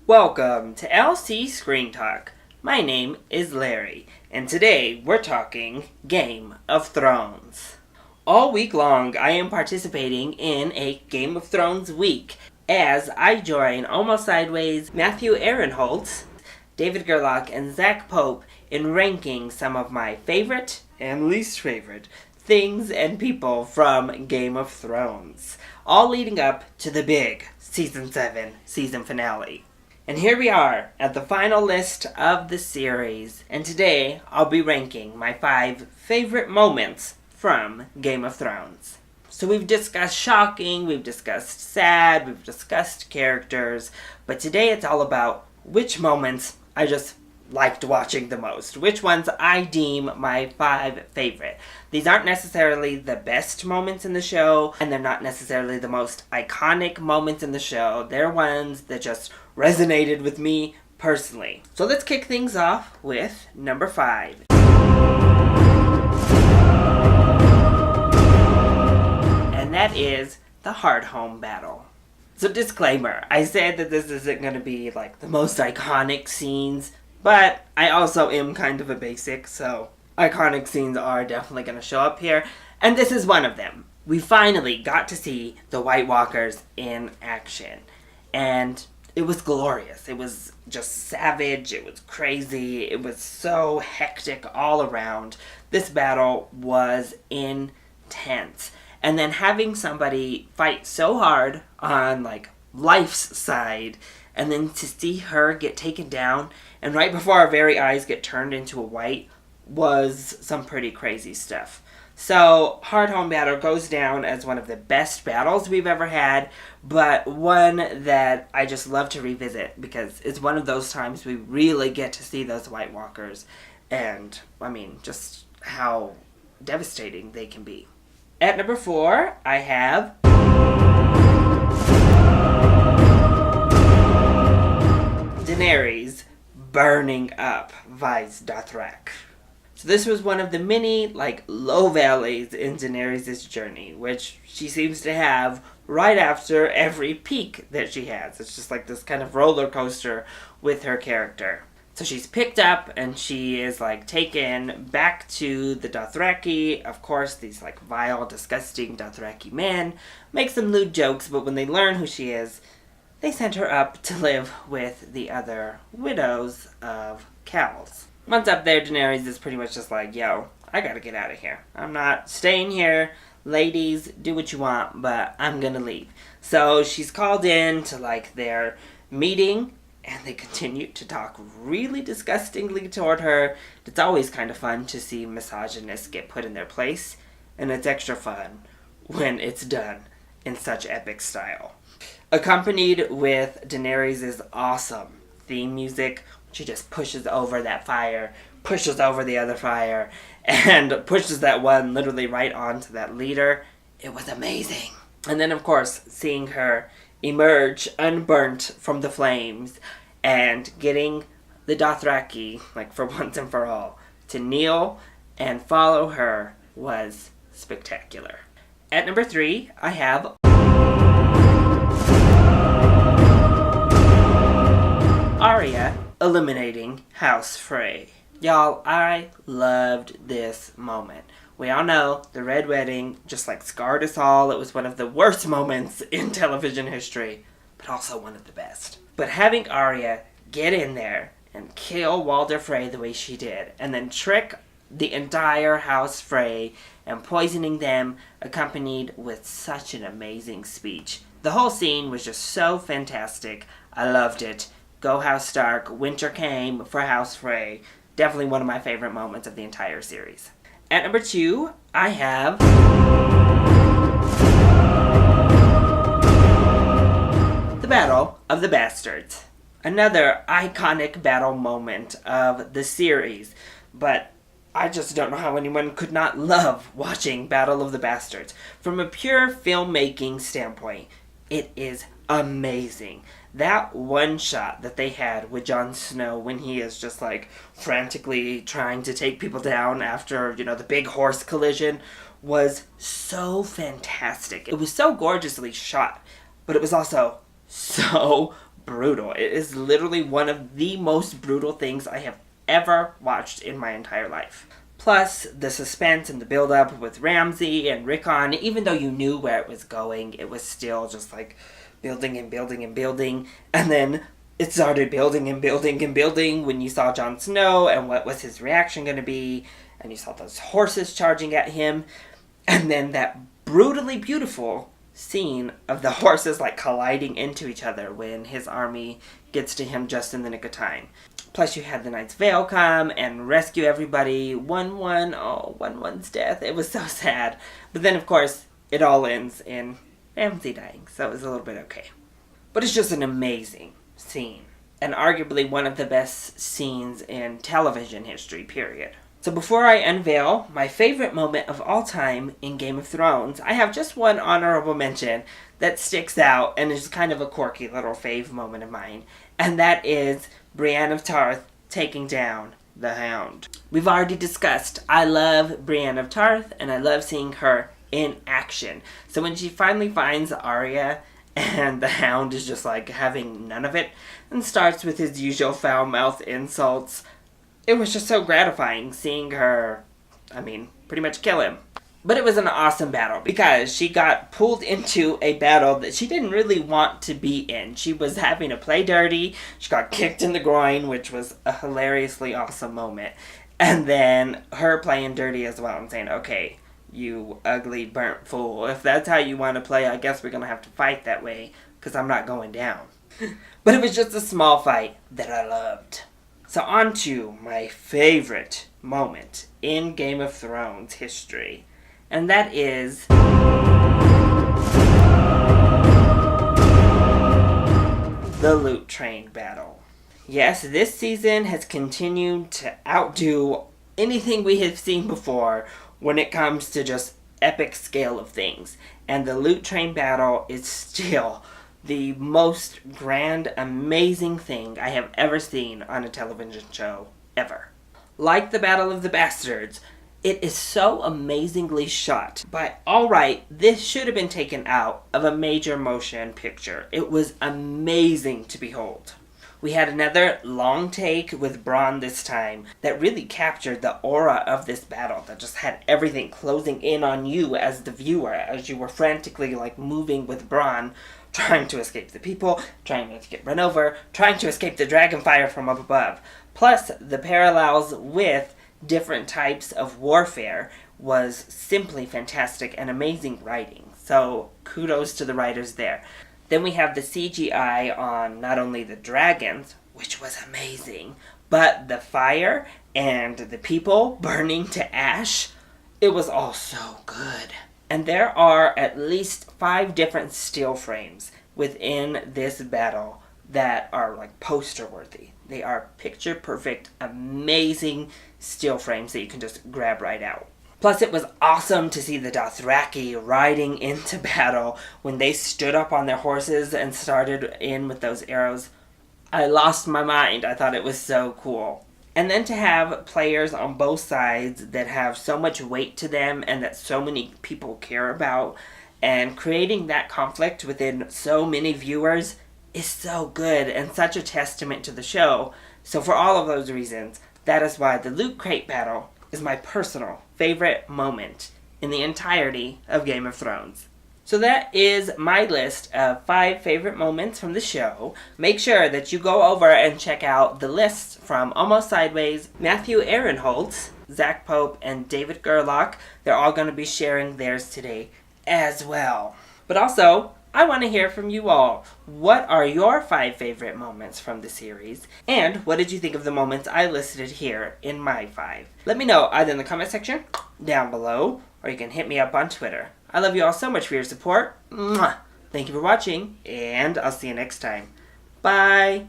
Welcome to LC Screen Talk. My name is Larry, and today we're talking Game of Thrones. All week long, I am participating in a Game of Thrones week as I join Almost Sideways, Matthew Aaronholtz, David Gerlach, and Zach Pope in ranking some of my favorite and least favorite things and people from Game of Thrones, all leading up to the big Season 7 season finale. And here we are at the final list of the series, and today I'll be ranking my 5 favorite moments from Game of Thrones. So we've discussed shocking, we've discussed sad, we've discussed characters, but today it's all about which moments I just liked watching the most, which ones I deem my 5 favorite. These aren't necessarily the best moments in the show, and they're not necessarily the most iconic moments in the show. They're ones that just resonated with me personally. So let's kick things off with number 5. And that is the Hardhome Battle. So disclaimer, I said that this isn't going to be like the most iconic scenes, but I also am kind of a basic, so iconic scenes are definitely going to show up here. And this is one of them. We finally got to see the White Walkers in action. And it was glorious. It was just savage. It was crazy. It was so hectic all around. This battle was intense. And then having somebody fight so hard on, like, life's side, and then to see her get taken down, and right before our very eyes get turned into a white, was some pretty crazy stuff. So, Hardhome Battle goes down as one of the best battles we've ever had, but one that I just love to revisit, because it's one of those times we really get to see those White Walkers, and, I mean, just how devastating they can be. At number 4, I have Daenerys Burning Up Vice Dothrak. So this was one of the many, low valleys in Daenerys' journey, which she seems to have right after every peak that she has. It's just like this kind of roller coaster with her character. So she's picked up and she is, taken back to the Dothraki. Of course, these, vile, disgusting Dothraki men make some lewd jokes, but when they learn who she is, they send her up to live with the other widows of Khals. Once up there, Daenerys is pretty much just like, yo, I gotta get out of here. I'm not staying here. Ladies, do what you want, but I'm gonna leave. So she's called in to, their meeting, and they continue to talk really disgustingly toward her. It's always kind of fun to see misogynists get put in their place, and it's extra fun when it's done in such epic style. Accompanied with Daenerys' awesome theme music, she just pushes over that fire, pushes over the other fire, and pushes that one literally right onto that leader. It was amazing. And then, of course, seeing her emerge unburnt from the flames and getting the Dothraki, for once and for all, to kneel and follow her was spectacular. At number 3, I have Arya eliminating House Frey. Y'all, I loved this moment. We all know the Red Wedding just scarred us all. It was one of the worst moments in television history, but also one of the best. But having Arya get in there and kill Walder Frey the way she did, and then trick the entire House Frey and poisoning them, accompanied with such an amazing speech. The whole scene was just so fantastic. I loved it. Go House Stark, winter came for House Frey. Definitely one of my favorite moments of the entire series. At number 2, I have the Battle of the Bastards. Another iconic battle moment of the series, but I just don't know how anyone could not love watching Battle of the Bastards. From a pure filmmaking standpoint, it is amazing. That one shot that they had with Jon Snow when he is just frantically trying to take people down after, the big horse collision was so fantastic. It was so gorgeously shot, but it was also so brutal. It is literally one of the most brutal things I have ever watched in my entire life. Plus, the suspense and the build-up with Ramsay and Rickon, even though you knew where it was going, it was still just like building and building and building. And then it started building and building and building when you saw Jon Snow and what was his reaction going to be. And you saw those horses charging at him. And then that brutally beautiful scene of the horses like colliding into each other when his army gets to him just in the nick of time. Plus you had the Night's Vale come and rescue everybody. 1-1's death. It was so sad. But then of course it all ends in Ramsay dying, so it was a little bit okay. But it's just an amazing scene. And arguably one of the best scenes in television history, period. So before I unveil my favorite moment of all time in Game of Thrones, I have just one honorable mention that sticks out and is kind of a quirky little fave moment of mine. And that is Brienne of Tarth taking down the Hound. We've already discussed, I love Brienne of Tarth and I love seeing her in action. So when she finally finds Arya and the Hound is just like having none of it and starts with his usual foul-mouthed insults, it was just so gratifying seeing her, pretty much kill him. But it was an awesome battle because she got pulled into a battle that she didn't really want to be in. She was having to play dirty. She got kicked in the groin, which was a hilariously awesome moment. And then her playing dirty as well and saying, okay, you ugly burnt fool. If that's how you want to play, I guess we're going to have to fight that way because I'm not going down. But it was just a small fight that I loved. So on to my favorite moment in Game of Thrones history. And that is the Loot Train battle. Yes, this season has continued to outdo anything we have seen before when it comes to just epic scale of things. And the Loot Train battle is still the most grand, amazing thing I have ever seen on a television show, ever. Like the Battle of the Bastards, it is so amazingly shot. But alright, this should have been taken out of a major motion picture. It was amazing to behold. We had another long take with Bronn this time that really captured the aura of this battle, that just had everything closing in on you as the viewer, as you were frantically moving with Bronn, trying to escape the people, trying not to get run over, trying to escape the dragon fire from up above. Plus, the parallels with different types of warfare was simply fantastic and amazing writing. So, kudos to the writers there. Then we have the CGI on not only the dragons, which was amazing, but the fire and the people burning to ash. It was all so good. And there are at least 5 different still frames within this battle that are poster worthy. They are picture perfect, amazing still frames that you can just grab right out. Plus it was awesome to see the Dothraki riding into battle when they stood up on their horses and started in with those arrows. I lost my mind. I thought it was so cool. And then to have players on both sides that have so much weight to them and that so many people care about, and creating that conflict within so many viewers is so good and such a testament to the show. So for all of those reasons, that is why the Loot Crate battle is my personal favorite moment in the entirety of Game of Thrones. So that is my list of 5 favorite moments from the show. Make sure that you go over and check out the lists from Almost Sideways, Matthew Aaronholtz, Zach Pope, and David Gerlach. They're all going to be sharing theirs today as well. But also, I want to hear from you all. What are your 5 favorite moments from the series? And what did you think of the moments I listed here in my 5? Let me know either in the comment section, down below, or you can hit me up on Twitter. I love you all so much for your support. Mwah! Thank you for watching, and I'll see you next time. Bye!